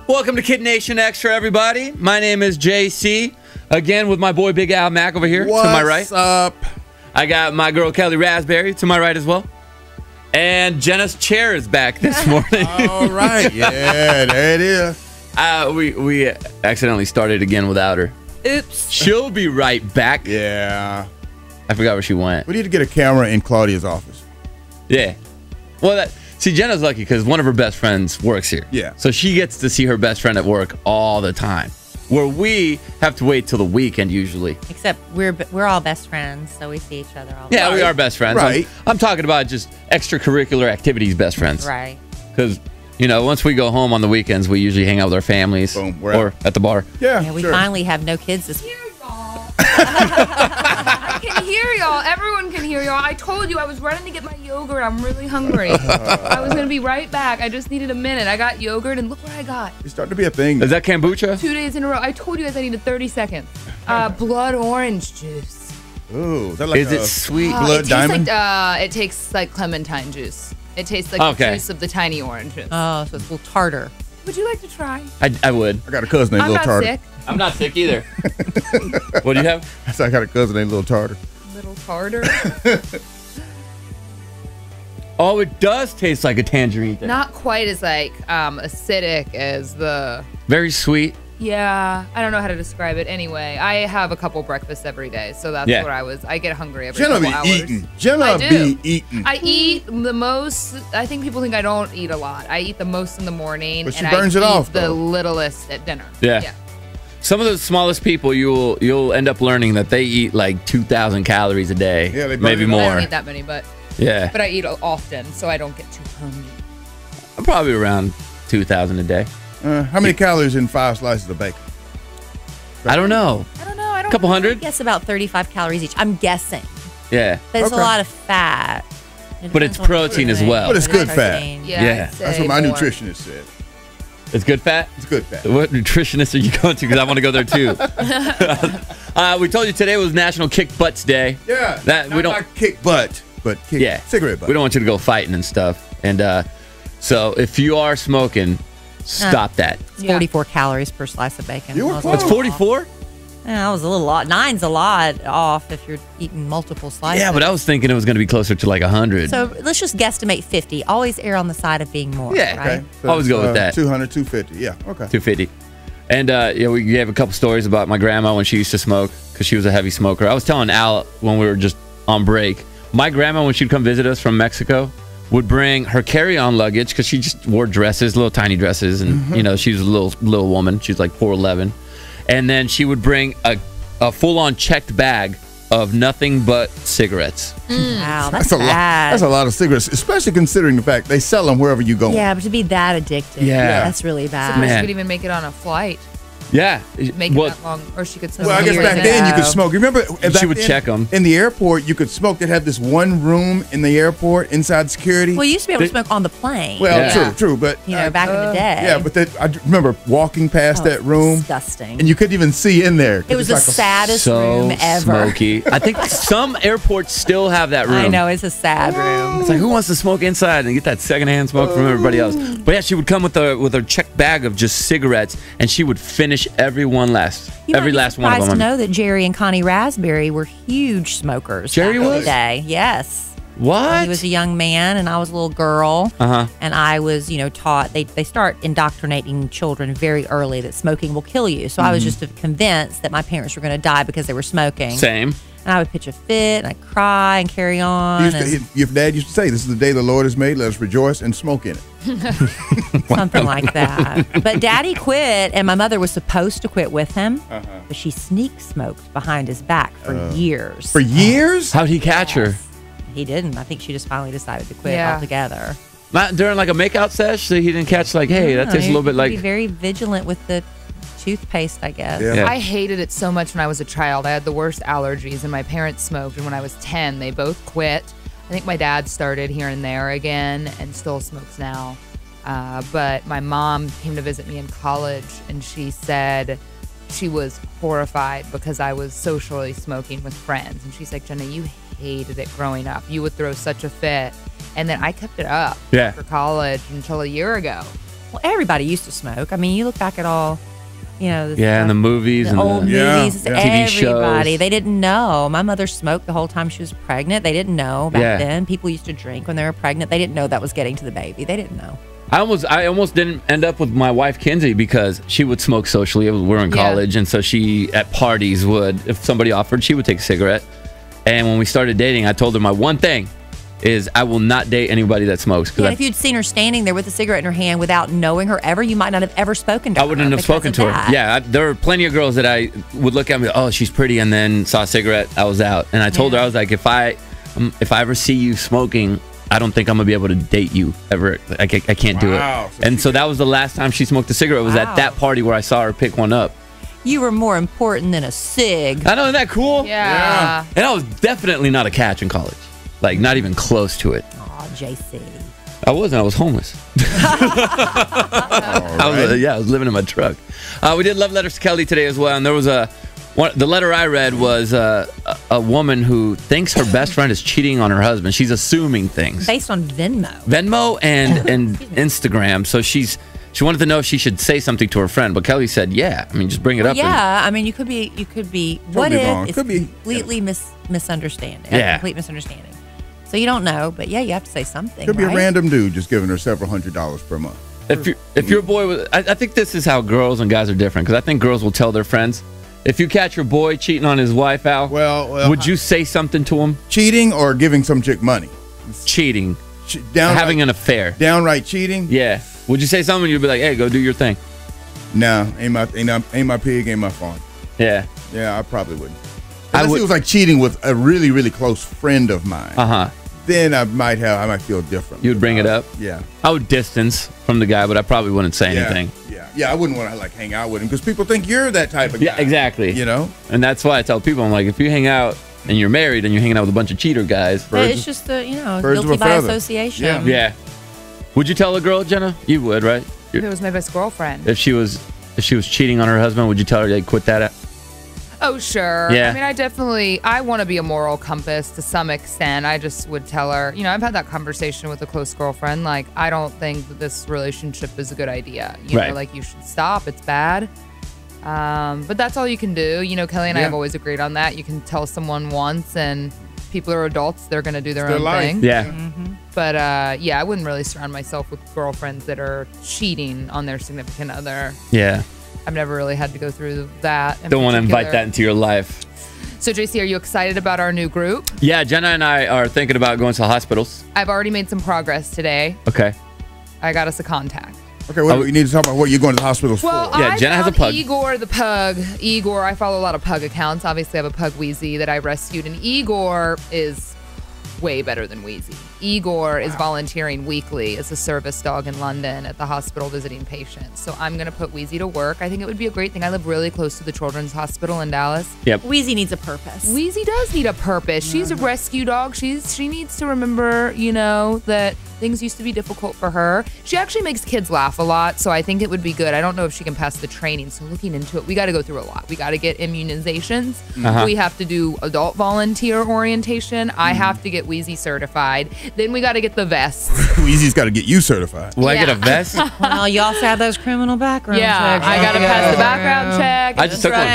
Welcome to KiddNation Extra, everybody. My name is JC. Again, with my boy Big Al Mac over here to my right. What's up? I got my girl Kelly Raspberry to my right as well. And Jenna's chair is back this morning. All right. Yeah, there it is. We accidentally started again without her. Oops. She'll be right back. Yeah. I forgot where she went. We need to get a camera in Claudia's office. Yeah. Well, see, Jenna's lucky because one of her best friends works here. Yeah. So she gets to see her best friend at work all the time. Where we have to wait till the weekend usually. Except we're all best friends, so we see each other all the Yeah, time. we are best friends. Right. I'm talking about just extracurricular activities best friends. Right. Because, you know, once we go home on the weekends, we usually hang out with our families. Boom, or at the bar. Yeah, We sure. finally have no kids this week. I can hear y'all. Everyone can hear y'all. I told you I was running to get my yogurt. I'm really hungry. I was going to be right back. I just needed a minute. I got yogurt, and look what I got. It's starting to be a thing. Is that kombucha? 2 days in a row. I told you guys I needed 30 seconds. Blood orange juice. Ooh, is that like Is it sweet? Blood diamond? It tastes like clementine juice. It tastes like the juice of the tiny oranges. Oh, so it's a little tartar. Would you like to try? I would. I got a cousin named I'm Little not Tartar. sick. I'm not sick either. What do you have? I got a cousin named Little Tartar. Little tartar. Oh, it does taste like a tangerine thing. Not quite as like acidic as the... Very sweet. Yeah, I don't know how to describe it. Anyway, I have a couple breakfasts every day, so that's what I get hungry every Jenna couple be hours. eating. Jenna I do. be eating. I eat the most. I think people think I don't eat a lot. I eat the most in the morning, But she and burns I it eat off, the though. littlest at dinner. Yeah. Some of the smallest people, you'll end up learning that they eat like 2,000 calories a day. Yeah, they burn maybe it more. I don't eat that many, but Yeah. I eat often, so I don't get too hungry. I'm probably around 2,000 a day. How many calories in 5 slices of bacon? I don't know. I don't know. I don't. Couple I hundred? guess about 35 calories each. I'm guessing. Yeah. But it's Okay. a lot of fat. But it's protein as well. But it's good fat. Yeah, Yeah. I'd say That's what my more. nutritionist said. It's good fat? It's good fat. What nutritionist are you going to? Because I want to go there too. We told you today was National Kick Butts Day. Yeah. That we don't. Not kick butt, but kick cigarette butt. We don't want you to go fighting and stuff. And so if you are smoking, stop that. It's 44 calories per slice of bacon. You were I was close. It's a little 44? off. Yeah, that was a little off. 9's a lot off if you're eating multiple slices. Yeah, but I was thinking it was going to be closer to like 100. So let's just guesstimate 50. Always err on the side of being more. Yeah. Right? Okay. Always go with that. 200, 250. Yeah. Okay. 250. And we gave a couple stories about my grandma when she used to smoke because she was a heavy smoker. I was telling Al when we were just on break, my grandma, when she'd come visit us from Mexico, would bring her carry-on luggage because she just wore dresses, little tiny dresses, and you know, she was a little woman. She's like 4'11", and then she would bring a full-on checked bag of nothing but cigarettes. Wow, that's a lot. bad. That's a lot of cigarettes, especially considering the fact they sell them wherever you go. Yeah, but to be that addicted, Yeah. that's really bad. Suppose Man. she could even make it on a flight. Yeah. Make it that long, or she could smoke. Well, I guess years back in. then you could smoke. Remember, back would then, check 'em. in the airport. You could smoke. They'd have this one room in the airport inside security. Well, you used to be able to smoke on the plane. Well, Yeah. true, but you know, back in the day. yeah, but I remember walking past that room, disgusting. and you couldn't even see in there. It was the saddest So room ever. smoky. I think some airports still have that room. I know, it's a sad room. It's like, who wants to smoke inside and get that secondhand smoke from everybody else? But yeah, she would come with her checked bag of just cigarettes, and she would finish every last You might be last one of surprised them. to know that Jerry and Connie Raspberry were huge smokers. Jerry back in was? the day. Yes. What? He was a young man, and I was a little girl. Uh-huh. And I was, taught they start indoctrinating children very early that smoking will kill you. So I was just convinced that my parents were going to die because they were smoking. Same. And I would pitch a fit, and I'd cry and carry on. Your dad used to say, "This is the day the Lord has made. Let us rejoice and smoke in it." Something like that. But Daddy quit, and my mother was supposed to quit with him, but she sneak smoked behind his back for years. For years? How'd he catch her? He didn't. I think she just finally decided to quit Yeah. altogether. Not during like a makeout sesh, so he didn't catch like, hey, that No, tastes a little bit you like. be very vigilant with the toothpaste, I guess. Yeah. Yeah. I hated it so much when I was a child. I had the worst allergies, and my parents smoked. And when I was 10, they both quit. I think my dad started here and there again and still smokes now. But my mom came to visit me in college, and she said she was horrified because I was socially smoking with friends. And she's like, Jenna, you hated it growing up. You would throw such a fit. And then I kept it up Yeah. for college until a year ago. Well, everybody used to smoke. I mean, you look back at all, the Yeah, and the movies the and old the movies. Yeah. TV Everybody. shows. They didn't know. My mother smoked the whole time she was pregnant. They didn't know back Yeah. then. People used to drink when they were pregnant. They didn't know that was getting to the baby. They didn't know. I almost didn't end up with my wife Kinsey because she would smoke socially. We were in Yeah. college, and so she at parties would, if somebody offered, she would take a cigarette. And when we started dating, I told her my one thing is I will not date anybody that smokes. Yeah, if you'd seen her standing there with a cigarette in her hand without knowing her ever, you might not have ever spoken to her. I wouldn't have because spoken of to her. that. Yeah, there were plenty of girls that I would look at me, oh, she's pretty, and then saw a cigarette, I was out. And I told her, I was like, if I ever see you smoking, I don't think I'm gonna be able to date you ever. I can't do it. Wow. And so that was the last time she smoked a cigarette. Was at Wow. that party where I saw her pick one up. You were more important than a cig. I know, isn't that cool? Yeah. And I was definitely not a catch in college. Like, not even close to it. Aw, JC. I wasn't. I was homeless. I was living in my truck. We did love letters to Kelly today as well, and there was the letter I read was a woman who thinks her best friend is cheating on her husband. She's assuming things. Based on Venmo and Instagram. So she wanted to know if she should say something to her friend, but Kelly said, "Yeah, I mean, just bring it up." Yeah, I mean, you could be. What if wrong. it's Could be, completely misunderstanding? Yeah. A complete misunderstanding. So you don't know, but yeah, you have to say something. Could be a right? random dude just giving her several $100s per month. If your boy was, I think this is how girls and guys are different, because I think girls will tell their friends. If you catch your boy cheating on his wife, Al, Well, would you say something to him? cheating or giving some chick money? Cheating, Downright, having an affair. downright cheating? Yeah. Would you say something? You'd be like, "Hey, go do your thing." No, ain't my pig, ain't my fawn. Yeah. Yeah, I probably wouldn't. I Unless would- it was like cheating with a really, really close friend of mine. Then I might feel different. You would bring it up? Yeah. I would distance from the guy, but I probably wouldn't say anything. Yeah, I wouldn't want to like hang out with him because people think you're that type of guy. Yeah, exactly. You know? And that's why I tell people, I'm like, if you hang out and you're married and you're hanging out with a bunch of cheater guys, But it's just birds guilty of a by feather. association. Yeah. yeah. Would you tell a girl, Jenna? You would, right? If it was my best girlfriend. If she was cheating on her husband, would you tell her to quit that? Oh, sure. Yeah. I mean, I want to be a moral compass to some extent. I just would tell her, I've had that conversation with a close girlfriend. Like, I don't think that this relationship is a good idea. Right. Like, you should stop. It's bad. But that's all you can do. Kelly and I Yeah. have always agreed on that. You can tell someone once, and people are adults. They're going to do their It's their own life. thing. Yeah. But, I wouldn't really surround myself with girlfriends that are cheating on their significant other. Yeah. I've never really had to go through that. in Don't want to invite particular. that into your life. So, JC, are you excited about our new group? Yeah, Jenna and I are thinking about going to hospitals. I've already made some progress today. Okay. I got us a contact. Okay, well, we need to talk about what you're going to the hospitals Well, for. Yeah, I Jenna has a found pug. Igor the pug. Igor, I follow a lot of pug accounts. Obviously, I have a pug Wheezy that I rescued, and Igor is way better than Wheezy. Igor is volunteering weekly as a service dog in London at the hospital visiting patients. So I'm going to put Wheezy to work. I think it would be a great thing. I live really close to the Children's Hospital in Dallas. Yep. Wheezy needs a purpose. Wheezy does need a purpose. She's a rescue dog. She needs to remember, that things used to be difficult for her. She actually makes kids laugh a lot, so I think it would be good. I don't know if she can pass the training, so looking into it, we got to go through a lot. We got to get immunizations. We have to do adult volunteer orientation. I have to get Wheezy certified. Then we got to get the vests. Wheezy's got to get you certified. Will I get a Yeah. vest? Well, you also have those criminal background Yeah, checks. I got to pass the background check. I just took drug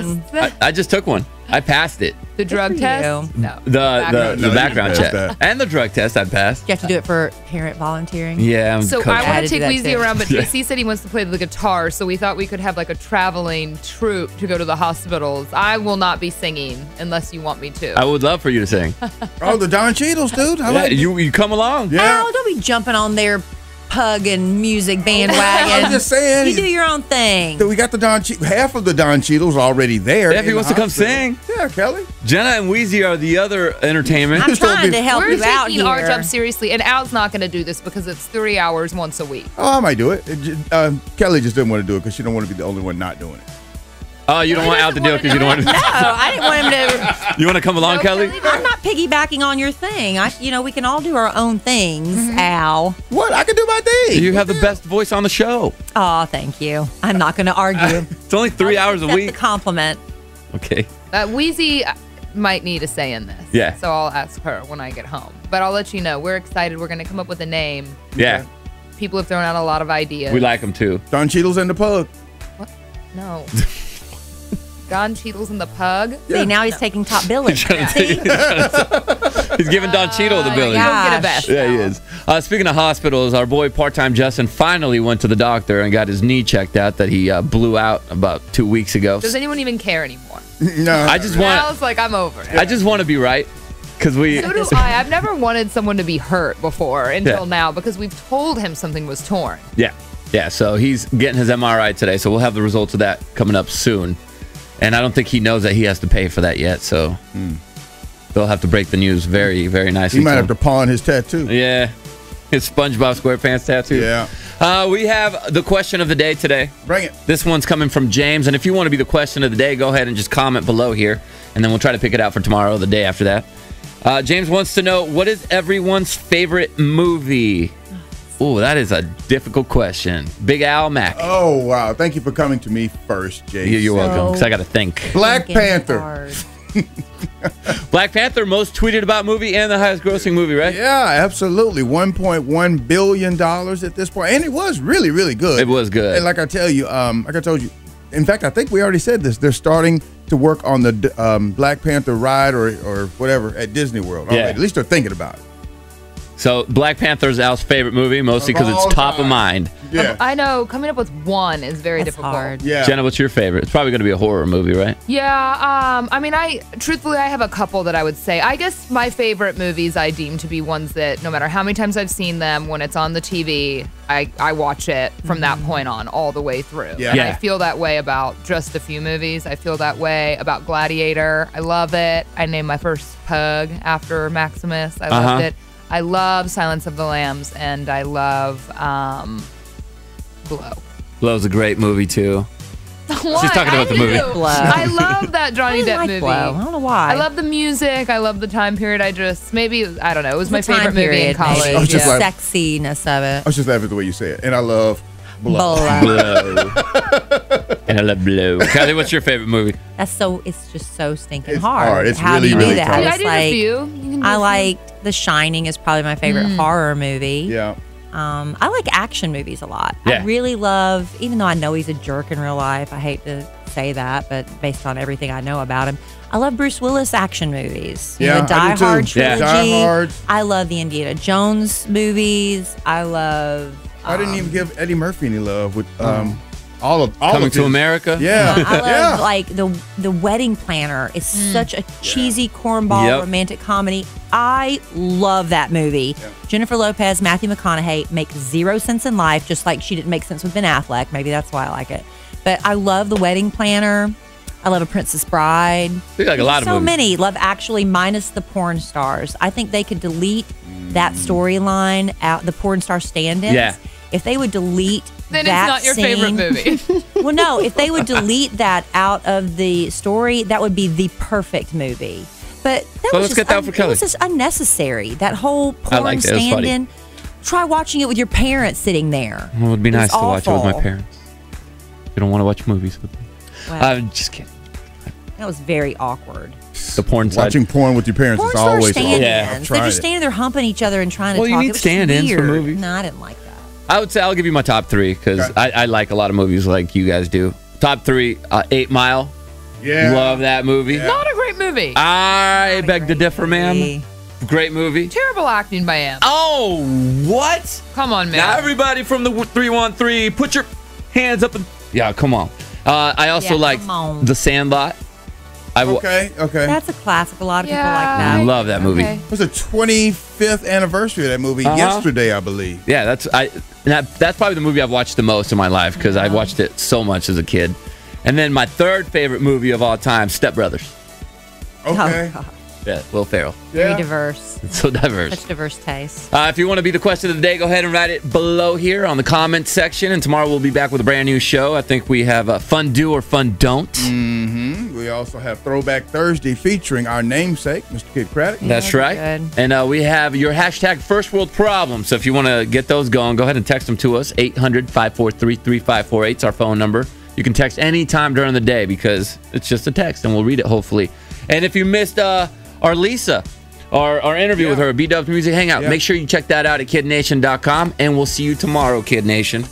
one. test. I just took one. I passed it. The drug for test? you. No. The No, you background passed check. that. And the drug test I passed. You have to do it for parent volunteering. Yeah, I'm So coaching. I had want to to do take that Wheezy too. around, but JC said he wants to play the guitar, so we thought we could have like a traveling troupe to go to the hospitals. I will not be singing unless you want me to. I would love for you to sing. Oh, the Don Cheadles, dude. I Yeah, like you come along. Yeah. Oh, don't be jumping on their pug and music bandwagon. I'm just saying. You do your own thing. We got the half of the Don Cheadles already there. Yeah, if he in wants the to come hospital. sing. Yeah, Kelly. Jenna and Wheezy are the other entertainment. I'm trying to help We're you out taking here. our job seriously, and Al's not going to do this because it's 3 hours once a week. Oh, I might do it. Kelly just didn't want to do it because she don't want to be the only one not doing it. Oh, you don't want Al to do it because you don't want No, to. I didn't want him to. You want to come along, No, Kelly? Kelly, I'm not piggybacking on your thing. We can all do our own things, Al. What? I can do my thing. You have the best voice on the show. Oh, thank you. I'm not going to argue. It's only 3 hours a Accept week. the compliment. Okay. Wheezy might need a say in this. Yeah. So I'll ask her when I get home. But I'll let you know. We're excited. We're going to come up with a name. Yeah. People have thrown out a lot of ideas. We like them too. Don Cheadle's and the Pug. What? No. Don Cheadle's and the Pug. See, now he's taking top billing. He's giving Don Cheadle the billing. yeah. Get a vest Yeah, he now. is. Speaking of hospitals, our boy part-time Justin finally went to the doctor and got his knee checked out that he blew out about 2 weeks ago. Does anyone even care anymore? No, I just Now want it's like, I'm over it. I just want to be right because we So do I. I've never wanted someone to be hurt before until Yeah. now because we've told him something was torn. yeah, so he's getting his MRI today, so we'll have the results of that coming up soon. And I don't think he knows that he has to pay for that yet, so they'll have to break the news very, very nicely. he might to have to him. pawn his tattoo. Yeah, his SpongeBob SquarePants tattoo. Yeah. We have the question of the day today. Bring it. This one's coming from James, and if you want to be the question of the day, go ahead and just comment below here, and then we'll try to pick it out for tomorrow or the day after that. James wants to know, what is everyone's favorite movie? Oh, that is a difficult question. Big Al Mac. Oh, wow. Thank you for coming to me first, Jay. You're welcome, because I got to think. Black Thinking Panther. hard. Black Panther, most tweeted about movie and the highest grossing movie, right? Yeah, absolutely. $1.1 billion at this point. And it was really, really good. It was good. And like I tell you, like I told you, in fact, I think we already said this. They're starting to work on the Black Panther ride or whatever at Disney World. Yeah. At least they're thinking about it. So Black Panther is Al's favorite movie, mostly Of because all it's top of time. mind. Yeah. I know coming up with one is very That's difficult. hard. Yeah. Jenna, what's your favorite? It's probably going to be a horror movie, right? Yeah, I mean, truthfully, I have a couple that I would say. I guess my favorite movies I deem to be ones that no matter how many times I've seen them, when it's on the TV, I watch it from that point on all the way through. Yeah. And Yeah. I feel that way about just a few movies. I feel that way about Gladiator. I love it. I named my first pug after Maximus. I loved it. I love Silence of the Lambs, and I love Blow. Blow's a great movie, too. Why? She's talking about the movie. Blow. I love that Johnny I Depp like movie. Blow. I don't know why. I love the music. I love the time period. I don't know. It was my The time favorite movie in period, college. maybe. I was just The like- sexiness of it. I was just laughing at the way you say it. And I love Blow. Blow. And I love Blow. Kylie, what's your favorite movie? It's just so stinking It's hard. hard. It's How really, do you do really that? tough. Yeah, I It's did a like, few. You can do I a few. liked The Shining is probably my favorite horror movie. Yeah. I like action movies a lot. Yeah. I really love, even though I know he's a jerk in real life, I hate to say that, but based on everything I know about him, I love Bruce Willis action movies. You Yeah, know, the Die I do too. Hard Yeah. trilogy. Die Hard. I love the Indiana Jones movies. I love. I didn't even give Eddie Murphy any love with all Coming of to his- America? Yeah. I love yeah. like the Wedding Planner. It's such a cheesy cornball Yep. romantic comedy. I love that movie. Jennifer Lopez, Matthew McConaughey make zero sense in life, just like she didn't make sense with Ben Affleck. Maybe that's why I like it. But I love The Wedding Planner. I love A Princess Bride. You like a lot of So movies. many. Love Actually, minus the porn stars. I think they could delete that storyline out. The porn star stand-ins. Yeah. If they would delete Then that it's not your favorite scene- movie. well, no, if they would delete that out of the story, that would be the perfect movie. But that So was let's just get that for it Kelly. was just unnecessary. That whole porn liked it. It was funny. stand-in. Try watching it with your parents sitting there. Well, it would be was nice to watch it with my awful. parents. You don't want to watch movies with me. Well, I'm just kidding. that was very awkward. The porn side. Watching porn with your parents Porn is star always stand-ins. Yeah. I've They're tried just it. standing there humping each other and trying to Well, you talk. need It was just stand-ins for weird. movies. No, I didn't like that. I would say I'll give you my top three because Okay. I like a lot of movies like you guys do. Top three, 8 Mile. Yeah. Love that movie. Yeah. Not a great movie. I beg to Great differ, ma'am. movie. Great movie. Terrible acting by him. Oh, what? Come on, man. Now everybody from the 313, put your hands up. And, yeah, come on. I also Yeah, like come on. The Sandlot. Okay. That's a classic. A lot of people like Yeah. that. I love that movie. Okay. It was the 25th anniversary of that movie yesterday, I believe. Yeah, that's probably the movie I've watched the most in my life because I watched it so much as a kid. And then my third favorite movie of all time, Step Brothers. Okay. Oh, God. Yeah, Will Ferrell. Very Yeah. diverse. It's so diverse. Such diverse taste. If you want to be the question of the day, go ahead and write it below here on the comment section. And tomorrow we'll be back with a brand new show. I think we have a Fun Do or Fun Don't. We also have Throwback Thursday featuring our namesake, Mr. Kid Craddock. That's that'd be right. good. And we have your hashtag First World Problems. So if you want to get those going, go ahead and text them to us. 800-543-3548 is our phone number. You can text anytime during the day because it's just a text and we'll read it hopefully. And if you missed our Lisa, our interview with Yeah. her, B-Dubs Music Hangout. Yeah. Make sure you check that out at KiddNation.com, and we'll see you tomorrow, Kid Nation.